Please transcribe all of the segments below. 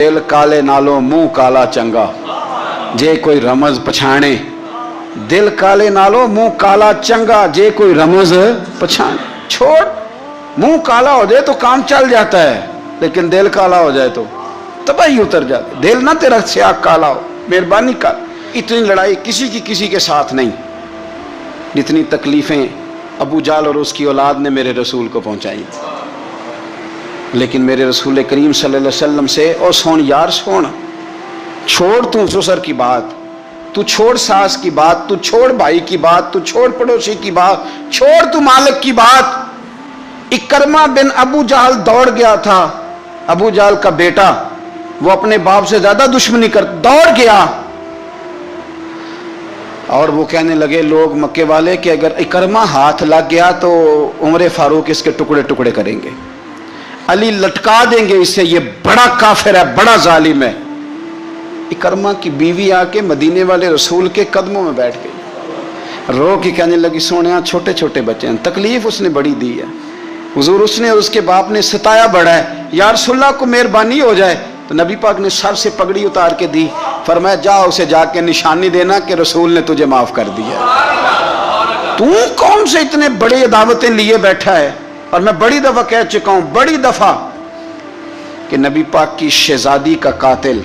दिल काले नालों मुंह काला चंगा, जे कोई रमज पछाणे। दिल काले नालों मुंह काला चंगा, जे कोई रमज पछाणे। छोड़, मुंह काला हो जाए तो काम चल जाता है, लेकिन दिल काला हो जाए तो तबाही उतर जाती। दिल ना तेरा स्याह काला हो, मेहरबानी कर। इतनी लड़ाई किसी की किसी के साथ नहीं जितनी तकलीफें अबू जाल और उसकी औलाद ने मेरे रसूल को पहुंचाई। लेकिन मेरे रसूल करीम सल्लल्लाहु अलैहि वसल्लम से, और सोन यार सोन, छोड़ तू ससुर की बात, तू छोड़ सास की बात, तू छोड़ भाई की बात, तू छोड़ पड़ोसी की बात, छोड़ तू मालिक की बात। इकरमा बिन अबू जाल दौड़ गया था, अबू जाल का बेटा, वो अपने बाप से ज्यादा दुश्मनी कर दौड़ गया। और वो कहने लगे लोग मक्के वाले कि अगर इकरमा हाथ लग गया तो उमर फारूक इसके टुकड़े टुकड़े करेंगे, अली लटका देंगे इससे, ये बड़ा काफिर है, बड़ा जालिम है। इकरमा की बीवी आके मदीने वाले रसूल के कदमों में बैठ गई, रो के कहने लगी सोनिया छोटे छोटे बच्चे हैं, तकलीफ उसने बड़ी दी है, हुजूर उसने और उसके बाप ने सताया बड़ा है, यार सुल्लाह को मेहरबानी हो जाए। तो नबी पाक ने सर से पगड़ी उतार के दी, फरमाया जा उसे जाके निशानी देना कि रसूल ने तुझे माफ कर दिया। तू कौन से इतने बड़े दावतें लिए बैठा है? और मैं बड़ी दफा कह चुका हूं, बड़ी दफा, कि नबी पाक की शहजादी का कातिल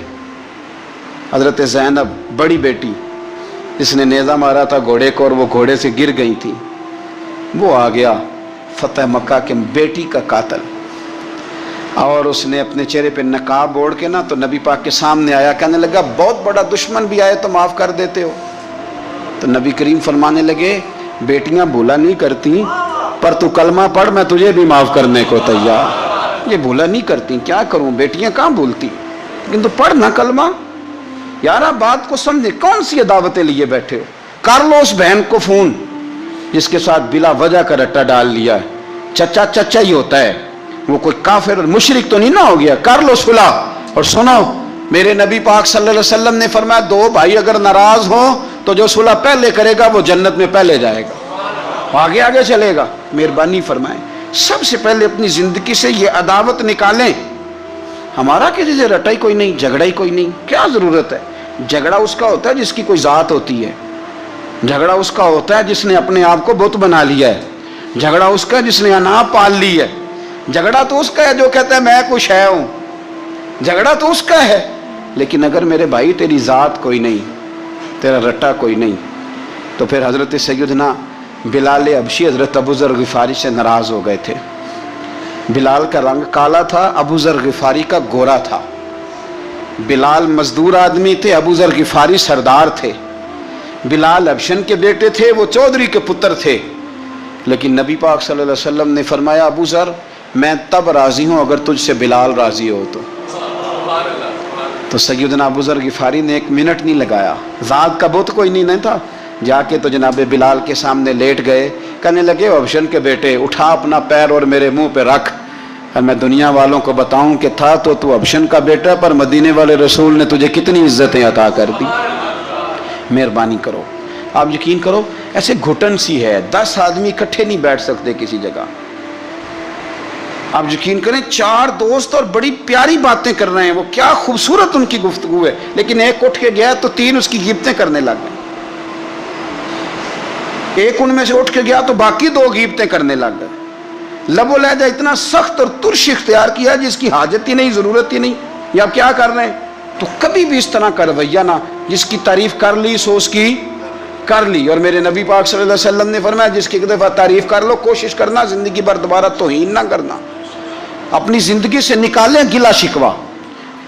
हजरत ज़ैनब, बड़ी बेटी, जिसने नेज़ा मारा था घोड़े को और वो घोड़े से गिर गई थी, वो आ गया फतेह मक्का के बेटी का कातिल, और उसने अपने चेहरे पे नकाब ओढ़ के ना तो नबी पाक के सामने आया, कहने लगा बहुत बड़ा दुश्मन भी आए तो माफ कर देते हो। तो नबी करीम फरमाने लगे बेटियां भूला नहीं करती, पर तू कलमा पढ़, मैं तुझे भी माफ करने को तैयार। ये भूला नहीं करती, क्या करूं, बेटियां कहाँ भूलती, लेकिन तू पढ़ ना कलमा। यार आप बात को समझे, कौन सी दावतें लिए बैठे हो? कर लो उस बहन को फोन जिसके साथ बिला वजह का रट्टा डाल लिया है, चचा चचा ही होता है, वो कोई काफिर और मुशरिक तो नहीं ना हो गया। कर लो सुलह। और सुनो, मेरे नबी पाक सल्लल्लाहु अलैहि वसल्लम ने फरमाया दो भाई अगर नाराज हो तो जो सुलह पहले करेगा वो जन्नत में पहले जाएगा, आगे आगे चलेगा। मेहरबानी फरमाएं, सबसे पहले अपनी जिंदगी से ये अदावत निकालें। हमारा किसी से रटा ही कोई नहीं, झगड़ा ही कोई नहीं, क्या जरूरत है? झगड़ा उसका होता है जिसकी कोई जात होती है, झगड़ा उसका होता है जिसने अपने आप को बुत बना लिया है, झगड़ा उसका जिसने अनाप पाल ली है, झगड़ा तो उसका है जो कहता है मैं कुछ है हूं, झगड़ा तो उसका है। लेकिन अगर मेरे भाई तेरी जात कोई नहीं, तेरा रट्टा कोई नहीं, तो फिर हजरत सैयदना बिलाल अबशी हजरत अबू ज़र गिफारी से नाराज हो गए थे। बिलाल का रंग काला था, अबू ज़र गिफारी का गोरा था। बिलाल मजदूर आदमी थे, अबू ज़र गिफारी सरदार थे। बिलाल अबशन के बेटे थे, वो चौधरी के पुत्र थे। लेकिन नबी पाक सल्लल्लाहु अलैहि वसल्लम ने फरमाया अबू ज़र मैं तब राजी हूं अगर तुझसे बिलाल राजी हो तो सैयदना अबू ज़र गिफारी ने एक मिनट नहीं लगाया, ज़ात का बुत कोई नहीं था, जाके तो जनाब बिलाल के सामने लेट गए, कहने लगे अबशन के बेटे उठा अपना पैर और मेरे मुंह पे रख, और मैं दुनिया वालों को बताऊं कि था तो तू अबशन का बेटा, पर मदीने वाले रसूल ने तुझे कितनी इज्जतें अता कर दी। मेहरबानी करो, आप यकीन करो ऐसे घुटन सी है, 10 आदमी इकट्ठे नहीं बैठ सकते किसी जगह। आप यकीन करें 4 दोस्त और बड़ी प्यारी बातें कर रहे हैं, वो क्या खूबसूरत उनकी गुफ्तगू है, लेकिन एक उठ के गया तो 3 उसकी गिबतें करने लग गए, एक उनमें से उठ के गया तो बाकी 2 गिबतें करने लग गए। लबो लहजा इतना सख्त और तुर्श इख्तियार किया जिसकी हाजत ही नहीं, जरूरत ही नहीं, ये आप क्या कर रहे हैं? तो कभी भी इस तरह का रवैया ना, जिसकी तारीफ कर ली सो उसकी कर ली। और मेरे नबी पाक सल्लल्लाहु अलैहि वसल्लम ने फरमाया जिसकी एक दफा तारीफ कर लो, कोशिश करना जिंदगी भर दोबारा तौहीन ना करना। अपनी जिंदगी से निकालें गिला शिकवा,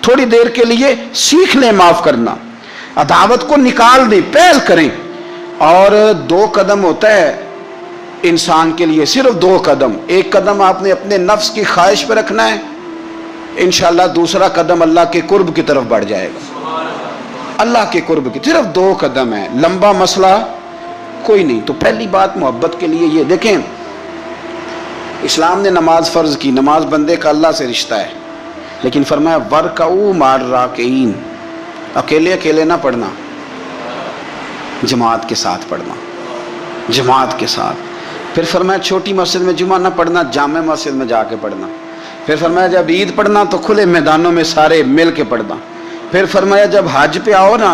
थोड़ी देर के लिए सीख लें माफ करना, अदावत को निकाल दें, पहल करें। और 2 कदम होता है इंसान के लिए, सिर्फ 2 कदम। एक कदम आपने अपने नफ्स की ख्वाहिश पर रखना है, इंशाअल्लाह दूसरा कदम अल्लाह के कुर्ब की तरफ बढ़ जाएगा। अल्लाह के कुर्ब की सिर्फ 2 कदम है, लंबा मसला कोई नहीं। तो पहली बात मोहब्बत के लिए ये देखें, इस्लाम ने नमाज फर्ज की, नमाज बंदे का अल्लाह से रिश्ता है, लेकिन फरमाया वरकऊ मार राकीन, अकेले अकेले ना पढ़ना, जमात के साथ पढ़ना, जमात के साथ। फिर फरमाया छोटी मस्जिद में जुमा ना पढ़ना, जामे मस्जिद में जाके पढ़ना। फिर फरमाया जब ईद पढ़ना तो खुले मैदानों में सारे मिल के पढ़ना। फिर फरमाया जब हज पे आओ ना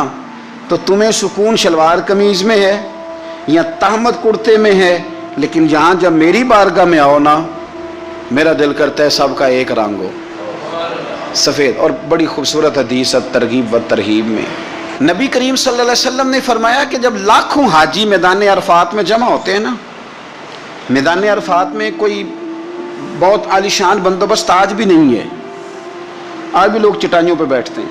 तो तुम्हें सुकून शलवार कमीज में है या तहमद कुर्ते में है, लेकिन यहाँ जब मेरी बारगाह में आओ ना मेरा दिल करता है सबका एक रंग हो, सफ़ेद। और बड़ी खूबसूरत हदीस तरगीब व तरहीब में नबी करीम सल्लल्लाहु अलैहि वसल्लम ने फरमाया कि जब लाखों हाजी मैदान अरफात में जमा होते हैं ना, मैदान अरफात में कोई बहुत आलीशान बंदोबस्त आज भी नहीं है, आज भी लोग चटाइयों पर बैठते हैं,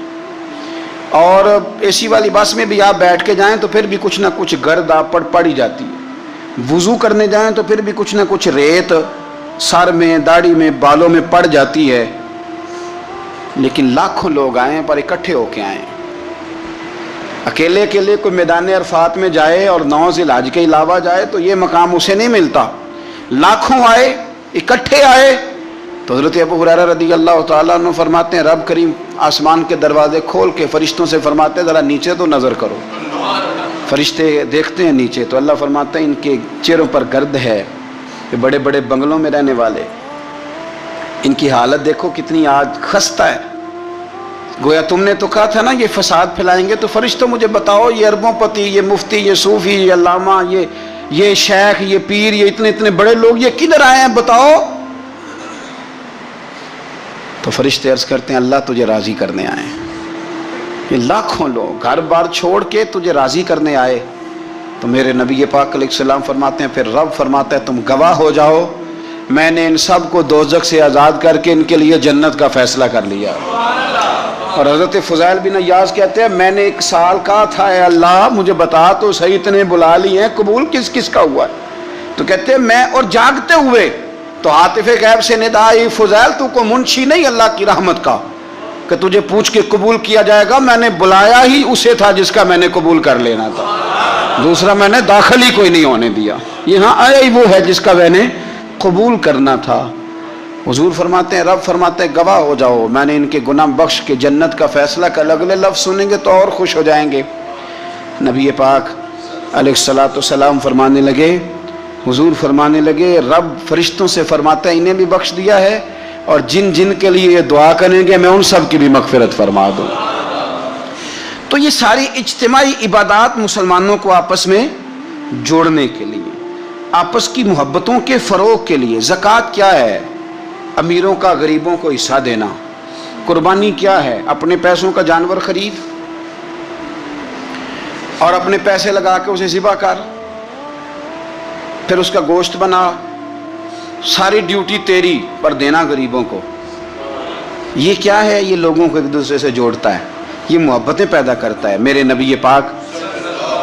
और एसी वाली बस में भी आप बैठ के जाएं तो फिर भी कुछ ना कुछ गर्द आप पर पड़ ही जाती है, वुज़ू करने जाएं तो फिर भी कुछ ना कुछ रेत सर में, दाढ़ी में, बालों में पड़ जाती है। लेकिन लाखों लोग आए पर इकट्ठे होके आए। अकेले अकेले कोई मैदान अरफात में जाए और 9 ज़िलहज के अलावा जाए तो ये मकाम उसे नहीं मिलता। लाखों आए, इकट्ठे आए तो हज़रत अबू हुरैरा रज़ी अल्लाह तआला अन्हु फरमाते हैं रब करीम आसमान के दरवाजे खोल के फरिश्तों से फरमाते हैं ज़रा नीचे तो नज़र करो। फरिश्ते देखते हैं नीचे तो अल्लाह फरमाते हैं इनके चेहरों पर गर्द है, ये बड़े बड़े बंगलों में रहने वाले, इनकी हालत देखो कितनी आज खस्ता है। गोया तुमने तो कहा था ना ये फसाद फैलाएंगे, तो फरिश्तों मुझे बताओ ये अरबों पति, ये मुफ्ती, ये सूफी, ये अल्लामा, ये शेख, ये पीर, ये इतने इतने बड़े लोग ये किधर आए हैं बताओ। तो फरिश्ते अर्ज करते हैं अल्लाह तुझे राजी करने आए। ये लाखों लोग घर बार छोड़ के तुझे राजी करने आए। तो मेरे नबी पाक अलैहिस्सलाम फरमाते हैं फिर रब फरमाता है तुम गवाह हो जाओ मैंने इन सब को दोज़ख से आज़ाद करके इनके लिए जन्नत का फैसला कर लिया। और हज़रत फ़ुज़ैल बिन अय्याज़ कहते हैं मैंने 1 साल कहा था अल्लाह मुझे बता तो सही, इतने बुला लिए हैं, कबूल किस किस का हुआ है? तो कहते हैं मैं, और जागते हुए तो आतिफ़े गैब से निदा आई फ़ुज़ैल तू को मुंशी नहीं अल्लाह की रहमत का कि तुझे पूछ के कबूल किया जाएगा, मैंने बुलाया ही उसे था जिसका मैंने कबूल कर लेना था, दूसरा मैंने दाखिल ही कोई नहीं होने दिया, यहाँ आया ही वो है जिसका मैंने कबूल करना था। हुजूर फरमाते हैं रब फरमाते हैं गवाह हो जाओ मैंने इनके गुनाह बख्श के जन्नत का फैसला कर। अगले लफ्ज़ सुनेंगे तो और खुश हो जाएंगे। नबी पाक अलैहिस्सलाम फरमाने लगे, हुजूर फरमाने लगे रब फरिश्तों से फरमाता है इन्हें भी बख्श दिया है और जिन जिन के लिए ये दुआ करेंगे मैं उन सब की भी मगफिरत फरमा दूँ। तो ये सारी इज्तिमाई इबादात मुसलमानों को आपस में जोड़ने के लिए, आपस की मोहब्बतों के फ़रोग़ के लिए। ज़कात क्या है? अमीरों का गरीबों को हिस्सा देना। कुर्बानी क्या है? अपने पैसों का जानवर खरीद और अपने पैसे लगा के उसे ज़िबा कर, फिर उसका गोश्त बना, सारी ड्यूटी तेरी पर देना गरीबों को। ये क्या है? ये लोगों को एक दूसरे से जोड़ता है, ये मोहब्बतें पैदा करता है। मेरे नबी पाक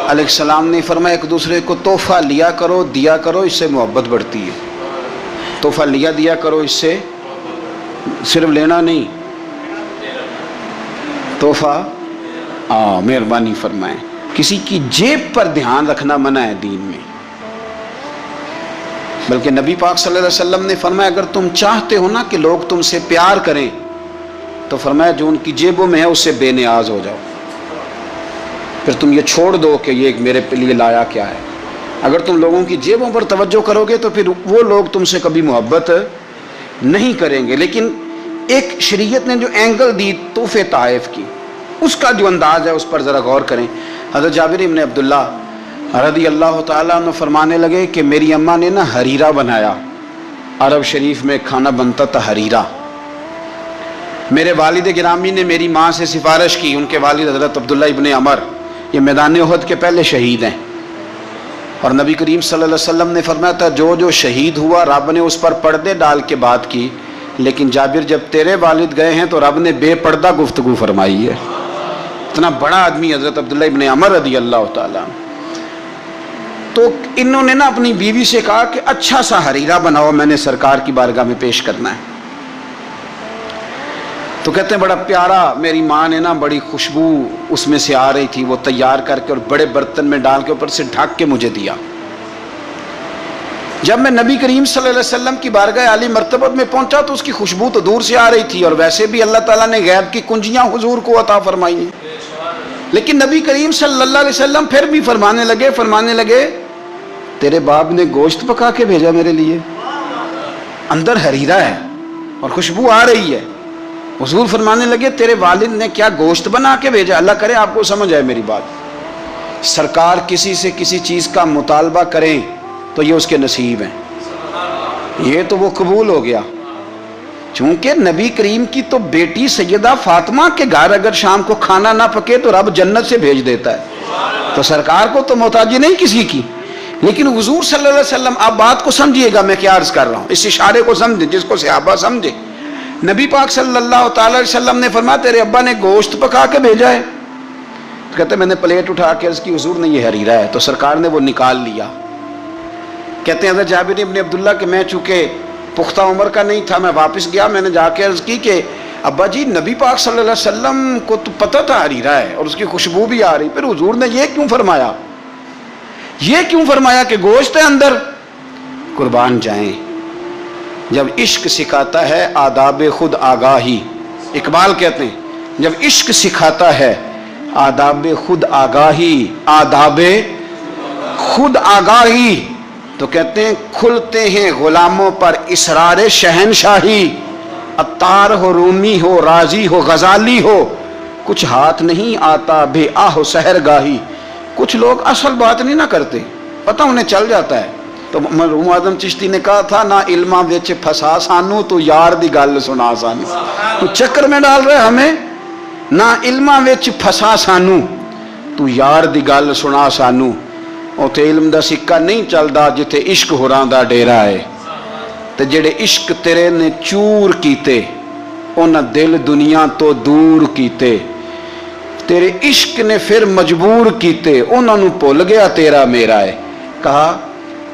अलैहिस्सलाम ने फरमाया एक दूसरे को तोहफ़ा लिया करो, दिया करो, इससे मोहब्बत बढ़ती है। तोहफ़ा लिया दिया करो, इससे सिर्फ लेना नहीं, तोहफ़ा मेहरबानी फरमाएं। किसी की जेब पर ध्यान रखना मना है दीन में। बल्कि नबी पाक सल्लल्लाहु अलैहि वसल्लम ने फरमाया अगर तुम चाहते हो ना कि लोग तुमसे प्यार करें तो फरमाया जो उनकी जेबों में है उससे बेनियाज हो जाओ, फिर तुम ये छोड़ दो कि ये मेरे लिए लाया क्या है। अगर तुम लोगों की जेबों पर तवज्जो करोगे तो फिर वो लोग तुमसे कभी मोहब्बत नहीं करेंगे। लेकिन एक शरीयत ने जो एंगल दी तोहफे ताइफ की, उसका जो अंदाज है उस पर ज़रा गौर करें। हज़रत जाबिर इब्न अब्दुल्ला रज़ी अल्लाह तआला अन्हु फरमाने लगे कि मेरी अम्मा ने ना हरीरा बनाया, अरब शरीफ में खाना बनता था हरीरा। मेरे वालिद गिरामी ने मेरी माँ से सिफारिश की, उनके वालिद हज़रत अब्दुल्ला इब्न अमर ये मैदान उहद के पहले शहीद हैं, और नबी करीम सल्लल्लाहु अलैहि वसल्लम ने फरमाया था जो जो शहीद हुआ रब ने उस पर पर्दे डाल के बात की, लेकिन जाबिर जब तेरे वालिद गए हैं तो रब ने बेपर्दा गुफ्तगू फरमाई है। इतना बड़ा आदमी हज़रत अब्दुल्ला इब्न अमर रज़ी अल्लाह तआला। तो इन्होंने ना अपनी बीवी से कहा कि अच्छा सा हरीरा बनाओ, मैंने सरकार की बारगाह में पेश करना है। तो कहते हैं बड़ा प्यारा, मेरी माँ ने ना बड़ी खुशबू उसमें से आ रही थी, वो तैयार करके और बड़े बर्तन में डाल के ऊपर से ढक के मुझे दिया। जब मैं नबी करीम सल्लल्लाहु अलैहि वसल्लम की बारगाह आली मर्तबत में पहुंचा तो उसकी खुशबू तो दूर से आ रही थी, और वैसे भी अल्लाह ताला ने गैब की कुंजियां हुजूर को अता फरमाई हैं। लेकिन नबी करीम सल्लल्लाहु अलैहि वसल्लम फिर भी फरमाने लगे तेरे बाप ने गोश्त पका के भेजा मेरे लिए, अंदर हरीरा है, اور خوشبو آ رہی ہے. حضور فرمانے لگے تیرے والد نے کیا گوشت بنا کے بھیجا؟ اللہ کرے آپ کو سمجھ آئے میری بات. سرکار کسی سے کسی چیز کا مطالبہ کریں تو یہ اس کے نصیب ہیں، یہ تو وہ قبول ہو گیا. چونکہ نبی کریم کی تو بیٹی سیدہ فاطمہ کے گھر اگر شام کو کھانا نہ پکے تو رب جنت سے بھیج دیتا ہے، تو سرکار کو تو محتاجی نہیں کسی کی. لیکن حضور صلی اللہ علیہ وسلم، آپ بات کو سمجھیے گا میں کیا عرض کر رہا ہوں، اس اشارے کو سمجھیں جس کو صحابہ سمجھے. نبی پاک صلی اللہ تعالی علیہ وسلم نے فرمایا تیرے ابا نے گوشت پکا کے بھیجا ہے. کہتے میں نے پلیٹ اٹھا کے عرض کی حضور نے یہ حریرہ ہے، تو سرکار نے وہ نکال لیا. کہتے ہیں حضرت جابر بن عبداللہ کہ میں چونکہ پختہ عمر کا نہیں تھا، میں واپس گیا، میں نے جا کے عرض کی کہ ابا جی نبی پاک صلی اللہ علیہ وسلم کو تو پتہ تھا حریرہ ہے اور اس کی خوشبو بھی آ رہی، پھر حضور نے یہ کیوں فرمایا، یہ کیوں فرمایا کہ گوشت ہے اندر؟ قربان جائیں، جب عشق سکھاتا ہے آداب خود آگاہی، اقبال کہتے ہیں جب عشق سکھاتا ہے آداب خود آگاہی، آداب خود آگاہی، تو کہتے ہیں کھلتے ہیں غلاموں پر اسرار شہنشاہی. عطار ہو، رومی ہو، رازی ہو، غزالی ہو، کچھ ہاتھ نہیں آتا بے آہ سحر گاہی. کچھ لوگ اصل بات نہیں نہ کرتے، پتہ انہیں چل جاتا ہے. تو مرحوم اعظم چشتی نے کہا تھا نہ علماں وچ پھسا سانو تو یار دی گل سنا سانو. تو چکر میں ڈال رہے ہمیں، نہ علماں وچ پھسا سانو تو یار دی گل سنا سانو. اوتھے علم دا سکہ نہیں چلدا جتھے عشق ہوراں دا ڈیرا ہے. تے جڑے عشق تیرے نے چور کیتے انہاں دل دنیا تو دور کیتے. تیرے عشق نے پھر مجبور کیتے انہاں نو بھول گیا تیرا میرا ہے. کہا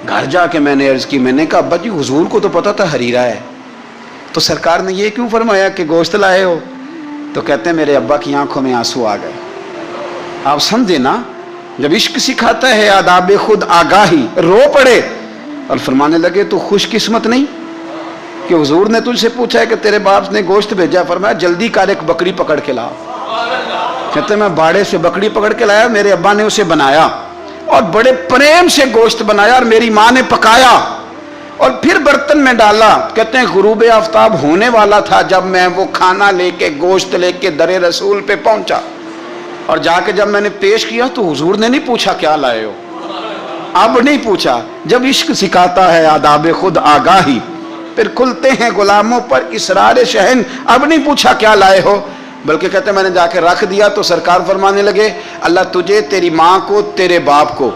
گھر جا کے میں نے عرض کی، میں نے کہا ابا جی حضور کو تو پتہ تھا حریرہ ہے، تو سرکار نے یہ کیوں فرمایا کہ گوشت لائے ہو؟ تو کہتے ہیں میرے ابا کی آنکھوں میں آنسو آ گئے. آپ سمجھے نا، جب عشق سکھاتا ہے آداب خود آگاہی، رو پڑے اور فرمانے لگے تو خوش قسمت نہیں کہ حضور نے تجھ سے پوچھا ہے کہ تیرے باپ نے گوشت بھیجا، فرمایا جلدی کر ایک بکری پکڑ کے لا. کہتے ہیں میں باڑے سے بکری پکڑ کے لایا، میرے ابا نے اسے بنایا اور بڑے پریم سے گوشت بنایا اور میری ماں نے پکایا اور پھر برتن میں ڈالا. کہتے ہیں غروب آفتاب ہونے والا تھا جب میں وہ کھانا لے کے گوشت لے کے در رسول پہ پہنچا، اور جا کے جب میں نے پیش کیا تو حضور نے نہیں پوچھا کیا لائے ہو، اب نہیں پوچھا. جب عشق سکھاتا ہے آداب خود آگاہی، پھر کھلتے ہیں غلاموں پر اسرار شہن، اب نہیں پوچھا کیا لائے ہو، بلکہ کہتے ہیں میں نے جا کے رکھ دیا. تو سرکار فرمانے لگے اللہ تجھے، تیری ماں کو، تیرے باپ کو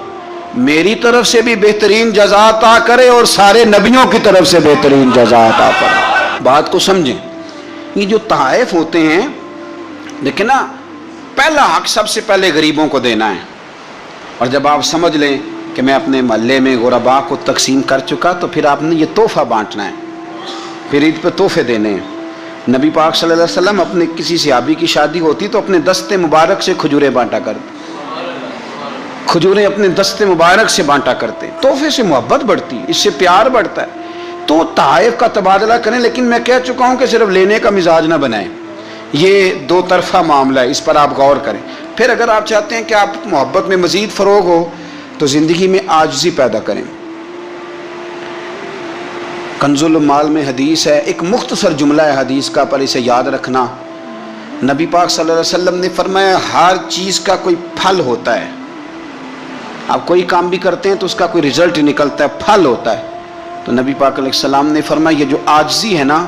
میری طرف سے بھی بہترین جزا عطا کرے اور سارے نبیوں کی طرف سے بہترین جزا عطا کرے. بات کو سمجھیں، یہ جو تحائف ہوتے ہیں لیکن نا پہلا حق سب سے پہلے غریبوں کو دینا ہے. اور جب آپ سمجھ لیں کہ میں اپنے محلے میں غرباء کو تقسیم کر چکا تو پھر آپ نے یہ تحفہ بانٹنا ہے، پھر عید پہ تحفے دینے ہیں. نبی پاک صلی اللہ علیہ وسلم اپنے کسی صحابی کی شادی ہوتی تو اپنے دستے مبارک سے کھجوریں بانٹا کرتے، کھجوریں اپنے دستے مبارک سے بانٹا کرتے. تحفے سے محبت بڑھتی ہے، اس سے پیار بڑھتا ہے. تو تحائف کا تبادلہ کریں، لیکن میں کہہ چکا ہوں کہ صرف لینے کا مزاج نہ بنائیں، یہ دو طرفہ معاملہ ہے، اس پر آپ غور کریں. پھر اگر آپ چاہتے ہیں کہ آپ محبت میں مزید فروغ ہو تو زندگی میں عاجزی پیدا کریں. کنز المال میں حدیث ہے، ایک مختصر جملہ ہے حدیث کا، پر اسے یاد رکھنا. نبی پاک صلی اللہ علیہ وسلم نے فرمایا ہر چیز کا کوئی پھل ہوتا ہے. آپ کوئی کام بھی کرتے ہیں تو اس کا کوئی رزلٹ نکلتا ہے، پھل ہوتا ہے. تو نبی پاک علیہ السلام نے فرمایا یہ جو عاجزی ہے نا،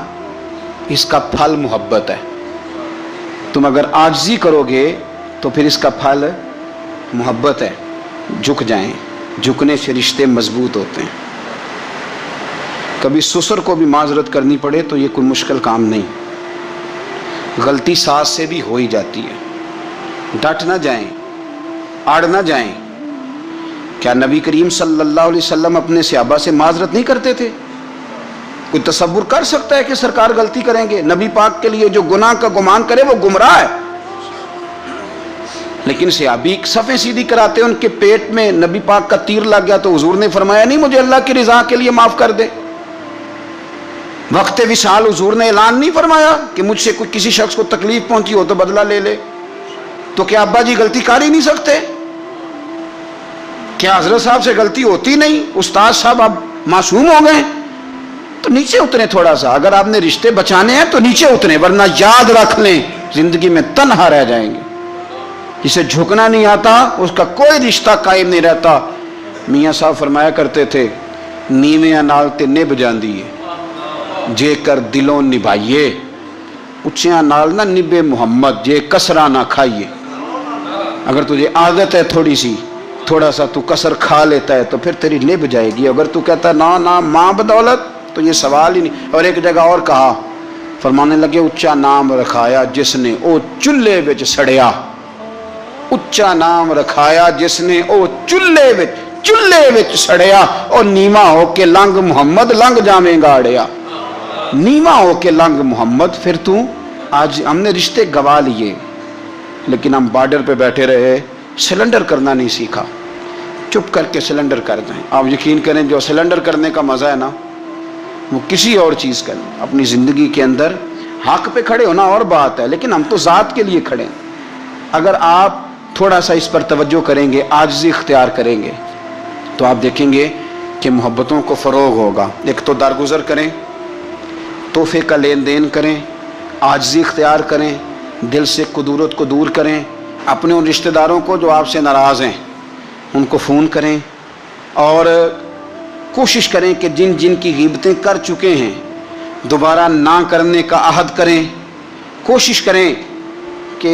اس کا پھل محبت ہے. تم اگر عاجزی کرو گے تو پھر اس کا پھل محبت ہے. جھک جائیں، جھکنے سے رشتے مضبوط ہوتے ہیں. کبھی سسر کو بھی معذرت کرنی پڑے تو یہ کوئی مشکل کام نہیں، غلطی ساس سے بھی ہو ہی جاتی ہے. ڈٹ نہ جائیں، اڑ نہ جائیں. کیا نبی کریم صلی اللہ علیہ وسلم اپنے صحابہ سے معذرت نہیں کرتے تھے؟ کوئی تصور کر سکتا ہے کہ سرکار غلطی کریں گے؟ نبی پاک کے لیے جو گناہ کا گمان کرے وہ گمراہ ہے. لیکن صحابی صفیں سیدھی کراتے، ان کے پیٹ میں نبی پاک کا تیر لگ گیا تو حضور نے فرمایا نہیں مجھے اللہ کی رضا کے لیے معاف کر دے. وقت وصال حضور نے اعلان نہیں فرمایا کہ مجھ سے کوئی کسی شخص کو تکلیف پہنچی ہو تو بدلہ لے لے. تو کیا ابا جی غلطی کر ہی نہیں سکتے؟ کیا حضرت صاحب سے غلطی ہوتی نہیں؟ استاد صاحب اب معصوم ہو گئے؟ तो नीचे उतरे थोड़ा सा। अगर आपने रिश्ते बचाने हैं तो नीचे उतरे, वरना याद रख लें जिंदगी में तन्हा रह जाएंगे। जिसे झुकना नहीं आता उसका कोई रिश्ता कायम नहीं रहता। मियाँ साहब फरमाया करते थे, नीवियां नाल ते निभ जांदी है जेकर दिलों निभाइए, उच्चियां नाल ना निभे मुहम्मद जे कसरा ना खाइए। अगर तुझे आदत है थोड़ी सी, थोड़ा सा तू कसर खा लेता है तो फिर तेरी निभ जाएगी। अगर तू कहता है ना ना माँ बदौलत, तो ये सवाल ही नहीं। और एक जगह और कहा, फरमाने लगे उच्चा नाम रखाया जिसने ओ चुल्हे विच सड़िया। उच्चा नाम रखाया जिसने ओ चुल्हे विच सड़िया, और नीवा होके लंघ मुहम्मद लंघ जावेगा अड़िया। नीवा होके लंघ मुहम्मद। फिर तू, आज हमने रिश्ते गवा लिए लेकिन हम बॉर्डर पे बैठे रहे, सिलेंडर करना नहीं सीखा। चुप करके सिलेंडर कर दें। आप यकीन करें जो सिलेंडर करने का मजा है ना, वो किसी और चीज का नहीं। अपनी जिंदगी के अंदर हक पे खड़े होना और बात है, लेकिन हम तो जात के लिए खड़े हैं। अगर आप थोड़ा सा इस पर तवज्जो करेंगे, आजिज़ी इख्तियार करेंगे, तो आप देखेंगे कि मोहब्बतों को फ़रोग होगा। एक तो दरगुजर करें, तोहफे का लेन देन करें, आजिज़ी इख्तियार करें, दिल से कुदूरत को दूर करें। अपने उन रिश्तेदारों को जो आपसे नाराज़ हैं उनको फ़ोन करें, और कोशिश करें कि जिन जिन की ग़ीबतें कर चुके हैं दोबारा ना करने का अहद करें। कोशिश करें कि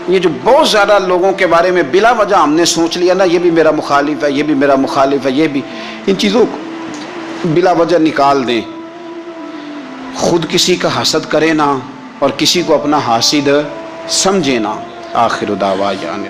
ये जो बहुत ज़्यादा लोगों के बारे में बिला वजह हमने सोच लिया ना, ये भी मेरा मुखालिफ है, ये भी मेरा मुखालिफ है, ये भी, इन चीज़ों को बिला वजह निकाल दें। खुद किसी का हसद करें ना, और किसी को अपना हासिद समझे ना। आखिर दावा यानी।